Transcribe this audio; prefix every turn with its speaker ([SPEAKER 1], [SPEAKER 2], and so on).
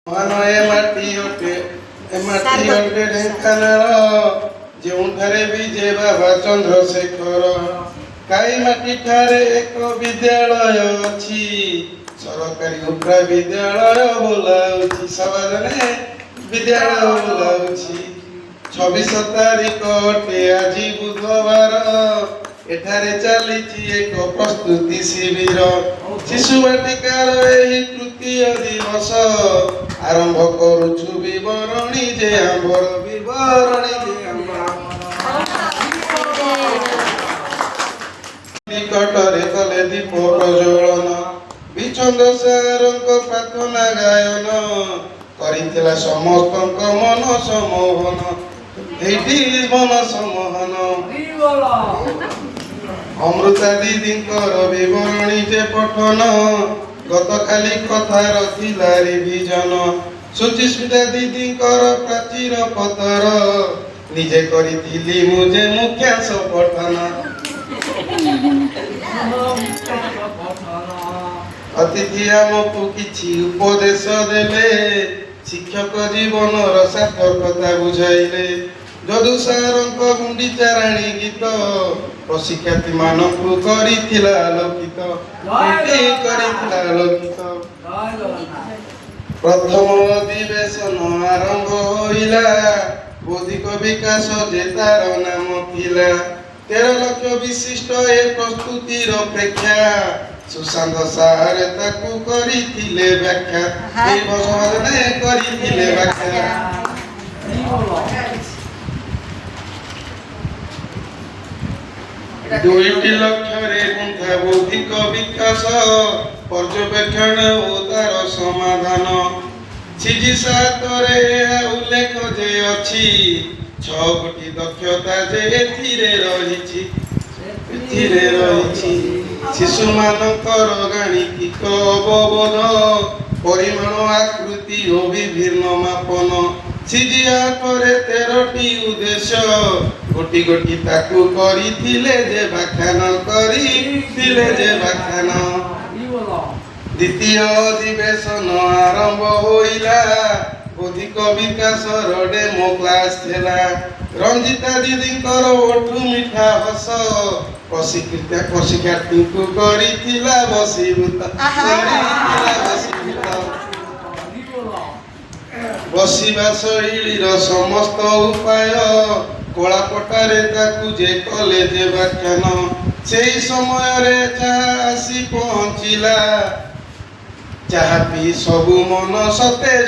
[SPEAKER 1] ମାଟି ଅଟେ ଢେଙ୍କାନାଳ ଯେଉଁଠାରେ ବିଜେ ବାବା ଚନ୍ଦ୍ରଶେଖର। କାଇ ମାଟି ଠାରେ ଏକ ବିଦ୍ୟାଳୟ ଅଛି, ସରକାରୀ ଉପ୍ରା ବିଦ୍ୟାଳୟ ବୋଲାଉଛି, ସବାଜନେ ବିଦ୍ୟାଳୟ ବୋଲାଉଛି। 26 ତାରିଖ ଅଟେ ଆଜି ବୁଧବାର, ଏଠାରେ ଚାଲିଛି ଏକ ପ୍ରସ୍ତୁତି ଶିବିର। ଶିଶୁ ବାଟିକାର ଏହି ତୃତୀୟ ଦିବସ ଆରମ୍ଭ କରୁଛୁ ବିବରଣୀ ଯେ ଆମ୍ବର ବିବରଣୀ ଯେ ନିକଟରେ କଲେ ଦୀପ ପ୍ରଜ୍ୱଳନ, ବିଛନ୍ଦ ସାରଙ୍କ ପ୍ରାର୍ଥନା ଗାୟନ କରିଥିଲା ସମସ୍ତଙ୍କ ମନ ସମୋହନ। ଏଇଠି ମନ ସମୋହନ ଅମୃତା ଦିଦିଙ୍କର ବିବରଣୀ ଯେ ପଠନ, ଗତକାଲି କଥାର ଥିଲା ରିଭିଜନ। ସୁଚିସ୍ମିତା ଦିଦିଙ୍କର ପ୍ରାଚୀର ପତର, ନିଜେ କରିଥିଲି ମୁଁ ଯେ ମୁଖ୍ୟାଂଶ ପଠନ। ଅତିଥି ଆମକୁ କିଛି ଉପଦେଶ ଦେଲେ, ଶିକ୍ଷକ ଜୀବନର ସାର୍ଥକତା ବୁଝାଇଲେ। ଯଦୁ ସାରଙ୍କ ଗୁଣ୍ଡିଚାରାଣୀ ଗୀତ ପ୍ରଶିକ୍ଷାର୍ଥୀ ମାନଙ୍କୁ କରିଥିଲା ଆଲୋକିତ, କରିଥିଲା ଆଲୋକିତ। ପ୍ରଥମ ଅଧିବେଶନ ଆରମ୍ଭ ହୋଇଲା, ବୌଦ୍ଧିକ ବିକାଶ ଯେ ତାର ନାମ ଥିଲା। 13 ଲକ୍ଷ ବିଶିଷ୍ଟ ଏ ପ୍ରସ୍ତୁତିର ପ୍ରେକ୍ଷା, ସୁଶାନ୍ତ ସାର୍ ତାକୁ କରିଥିଲେ ବ୍ୟାଖ୍ୟା। ଏଇ ବର୍ଷ କରିଥିଲେ ବ୍ୟାଖ୍ୟା। 2 ଲକ୍ଷରେ ଗୁନ୍ଥା ବୌଦ୍ଧିକ ବିକାଶ ପର୍ଯ୍ୟବେକ୍ଷଣ ଓ ତାର ସମାଧାନ। CG7ରେ ଏହା ଉଲ୍ଲେଖ ଯେ ଅଛି, 6 କୋଟି ଦକ୍ଷତା ଯେ ଏଥିରେ ରହିଛି। ଶିଶୁମାନଙ୍କର ଗାଣିତିକ ଅବବୋଧ, ପରିମାଣ ଆକୃତି ଓ ବିଭିନ୍ନ ମାପନ। CG8ରେ 13ଟି ଉଦ୍ଦେଶ୍ୟ, ଗୋଟି ଗୋଟି ତାକୁ କରିଥିଲେ ଯେ ବ୍ୟାଖ୍ୟାନ, କରିଥିଲେ ଯେ ବ୍ୟାଖ୍ୟାନ। ଦ୍ୱିତୀୟ ଅଧିବେଶନ ଆରମ୍ଭ ହୋଇଲା, ବୌଦ୍ଧିକ ବିକାଶର ଡେମୋ କ୍ଲାସ୍ ଥିଲା। ରଞ୍ଜିତା ଦିଦିଙ୍କର ଓଠୁ ମିଠା ହସ, ପ୍ରଶିକ୍ଷାର୍ଥୀଙ୍କୁ କରିଥିଲା ବଶୀଭୂତ। ବସିବା ଶୈଳୀର ସମସ୍ତ ଉପାୟ, କଳାପଟାରେ ତାକୁ ଯେ କଲେ ଯେ ବ୍ୟାଖ୍ୟାନ। ସେହି ସମୟରେ ଚାହା ଆସି ପହଞ୍ଚିଲା, ଚାହା ପିଇ ସବୁ ମନ ସତେଜ